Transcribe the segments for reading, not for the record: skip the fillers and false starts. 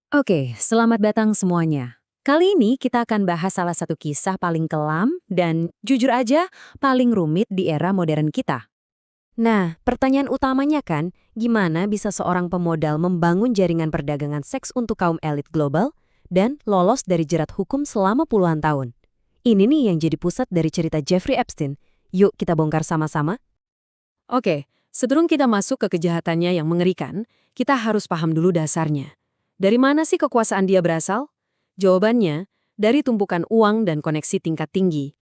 Oke, selamat datang semuanya. Kali ini kita akan bahas salah satu kisah paling kelam dan jujur aja paling rumit di era modern kita. Nah, pertanyaan utamanya kan, gimana bisa seorang pemodal membangun jaringan perdagangan seks untuk kaum elit global dan lolos dari jerat hukum selama puluhan tahun? Ini nih yang jadi pusat dari cerita Jeffrey Epstein. Yuk kita bongkar sama-sama. Oke, sebelum kita masuk ke kejahatannya yang mengerikan, kita harus paham dulu dasarnya. Dari mana sih kekuasaan dia berasal? Jawabannya, dari tumpukan uang dan koneksi tingkat tinggi.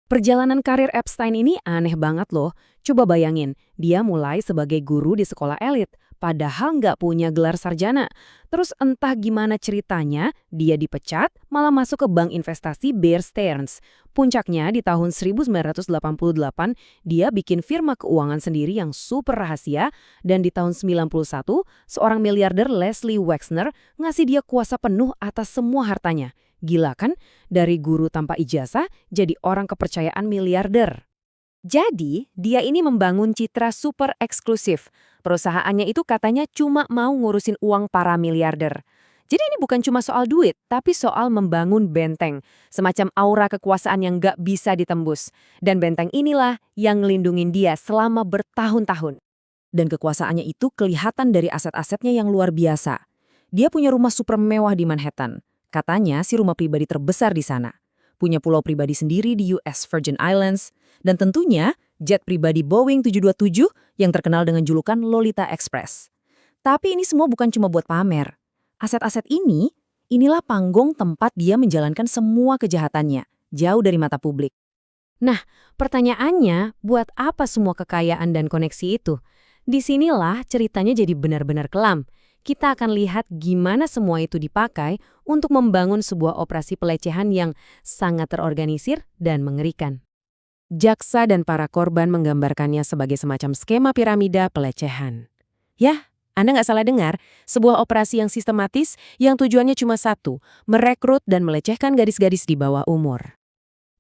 Perjalanan karir Epstein ini aneh banget loh. Coba bayangin, dia mulai sebagai guru di sekolah elit, padahal nggak punya gelar sarjana. Terus entah gimana ceritanya, dia dipecat, malah masuk ke bank investasi Bear Stearns. Puncaknya di tahun 1988, dia bikin firma keuangan sendiri yang super rahasia, dan di tahun 91, seorang miliarder Leslie Wexner ngasih dia kuasa penuh atas semua hartanya. Gila kan? Dari guru tanpa ijazah jadi orang kepercayaan miliarder. Jadi, dia ini membangun citra super eksklusif. Perusahaannya itu katanya cuma mau ngurusin uang para miliarder. Jadi ini bukan cuma soal duit, tapi soal membangun benteng. Semacam aura kekuasaan yang gak bisa ditembus. Dan benteng inilah yang ngelindungin dia selama bertahun-tahun. Dan kekuasaannya itu kelihatan dari aset-asetnya yang luar biasa. Dia punya rumah super mewah di Manhattan. Katanya si rumah pribadi terbesar di sana. Punya pulau pribadi sendiri di US Virgin Islands. Dan tentunya jet pribadi Boeing 727 yang terkenal dengan julukan Lolita Express. Tapi ini semua bukan cuma buat pamer. Aset-aset inilah panggung tempat dia menjalankan semua kejahatannya, jauh dari mata publik. Nah, pertanyaannya, buat apa semua kekayaan dan koneksi itu? Disinilah ceritanya jadi benar-benar kelam. Kita akan lihat gimana semua itu dipakai untuk membangun sebuah operasi pelecehan yang sangat terorganisir dan mengerikan. Jaksa dan para korban menggambarkannya sebagai semacam skema piramida pelecehan. Ya, Anda nggak salah dengar, sebuah operasi yang sistematis yang tujuannya cuma satu, merekrut dan melecehkan gadis-gadis di bawah umur.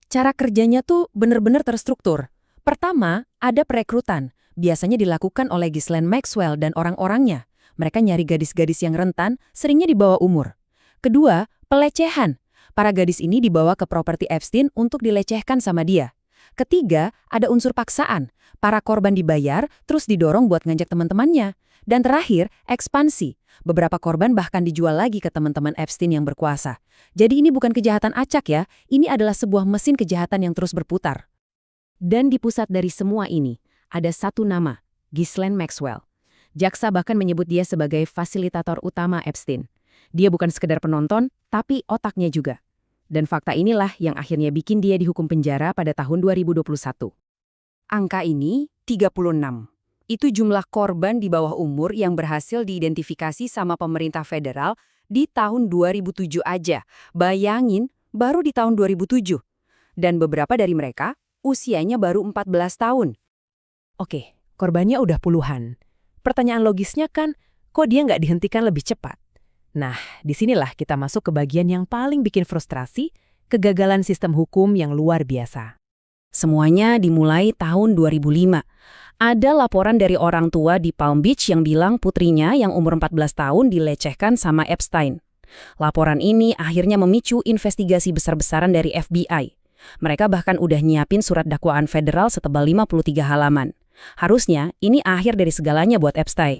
Cara kerjanya tuh benar-benar terstruktur. Pertama, ada perekrutan. Biasanya dilakukan oleh Ghislaine Maxwell dan orang-orangnya. Mereka nyari gadis-gadis yang rentan, seringnya di bawah umur. Kedua, pelecehan. Para gadis ini dibawa ke properti Epstein untuk dilecehkan sama dia. Ketiga, ada unsur paksaan. Para korban dibayar, terus didorong buat ngajak teman-temannya. Dan terakhir, ekspansi. Beberapa korban bahkan dijual lagi ke teman-teman Epstein yang berkuasa. Jadi ini bukan kejahatan acak ya, ini adalah sebuah mesin kejahatan yang terus berputar. Dan di pusat dari semua ini, ada satu nama, Ghislaine Maxwell. Jaksa bahkan menyebut dia sebagai fasilitator utama Epstein. Dia bukan sekedar penonton, tapi otaknya juga. Dan fakta inilah yang akhirnya bikin dia dihukum penjara pada tahun 2021. Angka ini 36. Itu jumlah korban di bawah umur yang berhasil diidentifikasi sama pemerintah federal di tahun 2007 aja. Bayangin, baru di tahun 2007. Dan beberapa dari mereka usianya baru 14 tahun. Oke, korbannya udah puluhan. Pertanyaan logisnya kan, kok dia nggak dihentikan lebih cepat? Nah, disinilah kita masuk ke bagian yang paling bikin frustrasi, kegagalan sistem hukum yang luar biasa. Semuanya dimulai tahun 2005. Ada laporan dari orang tua di Palm Beach yang bilang putrinya yang umur 14 tahun dilecehkan sama Epstein. Laporan ini akhirnya memicu investigasi besar-besaran dari FBI. Mereka bahkan udah nyiapin surat dakwaan federal setebal 53 halaman. Harusnya ini akhir dari segalanya buat Epstein.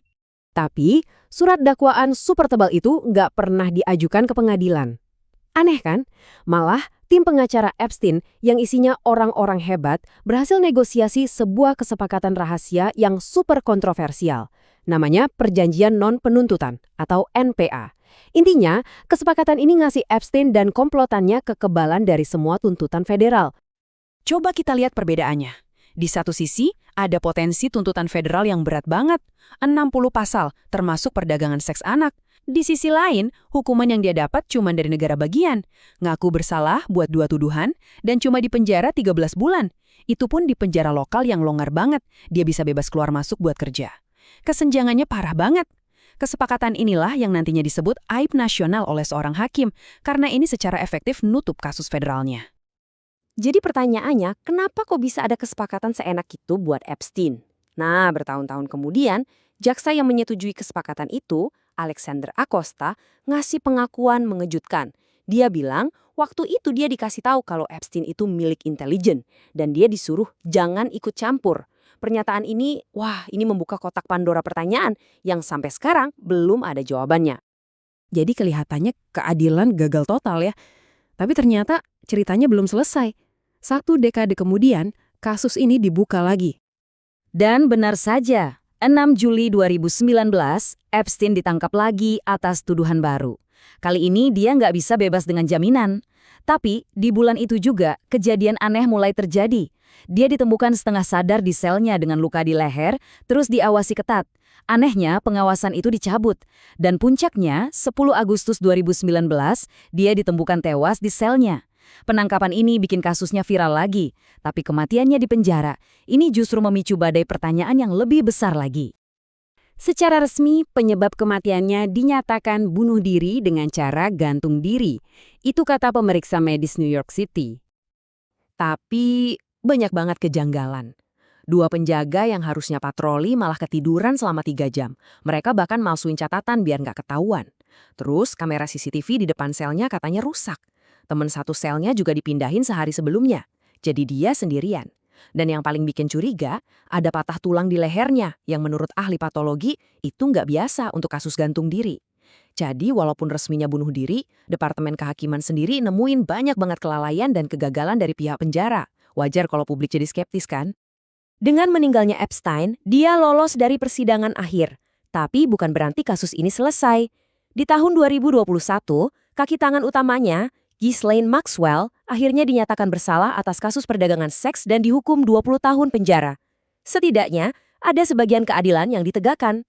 Tapi, surat dakwaan super tebal itu nggak pernah diajukan ke pengadilan. Aneh kan? Malah, tim pengacara Epstein yang isinya orang-orang hebat berhasil negosiasi sebuah kesepakatan rahasia yang super kontroversial. Namanya Perjanjian Non-Penuntutan atau NPA. Intinya, kesepakatan ini ngasih Epstein dan komplotannya kekebalan dari semua tuntutan federal. Coba kita lihat perbedaannya. Di satu sisi, ada potensi tuntutan federal yang berat banget, 60 pasal, termasuk perdagangan seks anak. Di sisi lain, hukuman yang dia dapat cuma dari negara bagian. Ngaku bersalah buat 2 tuduhan, dan cuma dipenjara 13 bulan. Itu pun di penjara lokal yang longgar banget, dia bisa bebas keluar masuk buat kerja. Kesenjangannya parah banget. Kesepakatan inilah yang nantinya disebut aib nasional oleh seorang hakim, karena ini secara efektif nutup kasus federalnya. Jadi pertanyaannya, kenapa kok bisa ada kesepakatan seenak itu buat Epstein? Nah, bertahun-tahun kemudian, jaksa yang menyetujui kesepakatan itu Alexander Acosta, ngasih pengakuan mengejutkan. Dia bilang waktu itu dia dikasih tahu kalau Epstein itu milik intelijen dan dia disuruh jangan ikut campur. Pernyataan ini, ini membuka kotak Pandora pertanyaan yang sampai sekarang belum ada jawabannya. Jadi kelihatannya keadilan gagal total ya. Tapi ternyata ceritanya belum selesai. 1 dekade kemudian, kasus ini dibuka lagi. Dan benar saja, 6 Juli 2019, Epstein ditangkap lagi atas tuduhan baru. Kali ini dia nggak bisa bebas dengan jaminan. Tapi di bulan itu juga, kejadian aneh mulai terjadi. Dia ditemukan setengah sadar di selnya dengan luka di leher, terus diawasi ketat. Anehnya, pengawasan itu dicabut. Dan puncaknya, 10 Agustus 2019, dia ditemukan tewas di selnya. Penangkapan ini bikin kasusnya viral lagi, tapi kematiannya di penjara. Ini justru memicu badai pertanyaan yang lebih besar lagi. Secara resmi, penyebab kematiannya dinyatakan bunuh diri dengan cara gantung diri. Itu kata pemeriksa medis New York City. Tapi banyak banget kejanggalan. 2 penjaga yang harusnya patroli malah ketiduran selama 3 jam. Mereka bahkan malsuin catatan biar nggak ketahuan. Terus kamera CCTV di depan selnya katanya rusak. Temen satu selnya juga dipindahin sehari sebelumnya. Jadi dia sendirian. Dan yang paling bikin curiga, ada patah tulang di lehernya yang menurut ahli patologi itu nggak biasa untuk kasus gantung diri. Jadi walaupun resminya bunuh diri, Departemen Kehakiman sendiri nemuin banyak banget kelalaian dan kegagalan dari pihak penjara. Wajar kalau publik jadi skeptis kan? Dengan meninggalnya Epstein, dia lolos dari persidangan akhir. Tapi bukan berarti kasus ini selesai. Di tahun 2021, kaki tangan utamanya, Ghislaine Maxwell, akhirnya dinyatakan bersalah atas kasus perdagangan seks dan dihukum 20 tahun penjara. Setidaknya, ada sebagian keadilan yang ditegakkan.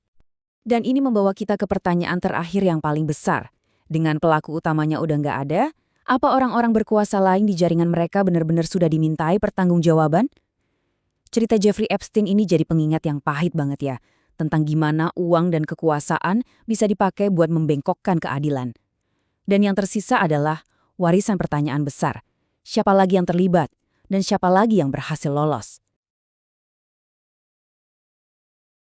Dan ini membawa kita ke pertanyaan terakhir yang paling besar. Dengan pelaku utamanya udah nggak ada, apa orang-orang berkuasa lain di jaringan mereka benar-benar sudah dimintai pertanggungjawaban? Cerita Jeffrey Epstein ini jadi pengingat yang pahit banget ya, tentang gimana uang dan kekuasaan bisa dipakai buat membengkokkan keadilan. Dan yang tersisa adalah warisan pertanyaan besar. Siapa lagi yang terlibat? Dan siapa lagi yang berhasil lolos?